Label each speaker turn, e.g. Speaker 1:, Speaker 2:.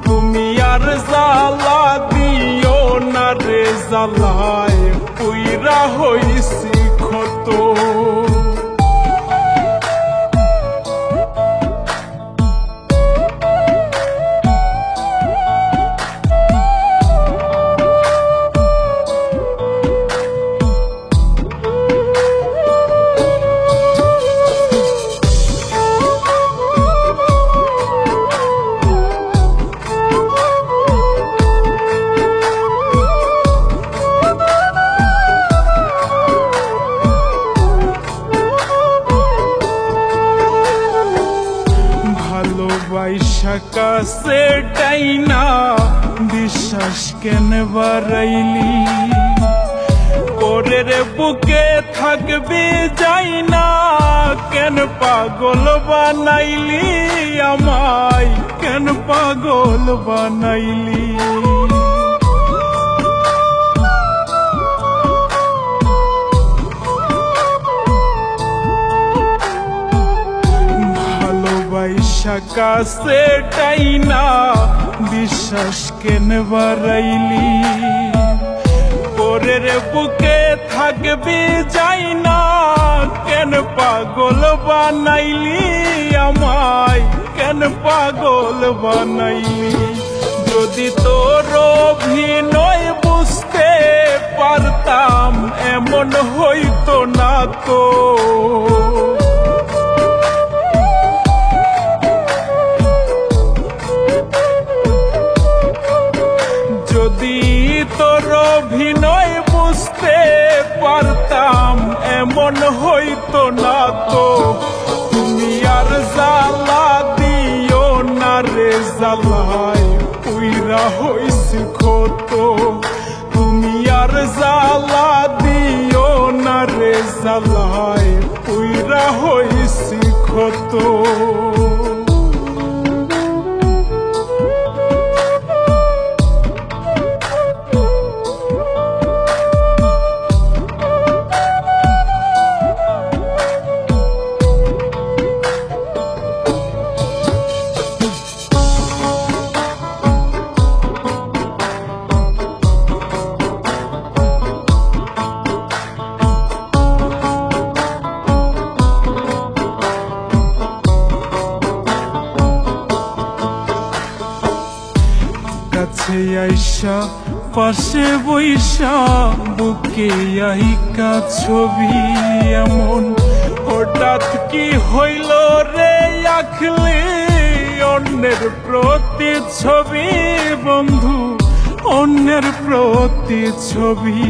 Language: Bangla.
Speaker 1: তুমি আর জ্বালা দিও না রে, জ্বালায় পুইরা হইছি ক্ষত। ভালোবাসা কাছে ডাইনা বিশ্বাস কেন বাড়াইলি, পরের বুকে থাকবি যাই না, কেন পাগল বানাইলি আমায়, কেন পাগল বানাইলি। কাছে টাইনা বিশ্বাস কেন বাড়াইলি, পরের বুকে থাকবি যাই না, কেন পাগল বানাইলি আমায়, কেন পাগল বানাইলি। যদি তোর অভিনয় বুঝতে পারতাম এমন হইতো না তো, যদি তোর অভিনয় বুঝতে পারতাম এমন হইতো না তো, তুমি আর জ্বালা দিও না রে, জ্বালায় পুইরা হইছি ক্ষত। তুমি আর জ্বালা দিও না রে, জ্বালায় পুইরা হইছি ক্ষত। কাছে আইসা পাশে বইসা বুকে আইকা ছবি এমন হঠাৎ কি হইল রে, আঁকলি অন্যের প্রতি ছবি বন্ধু, অন্যের প্রতি ছবি।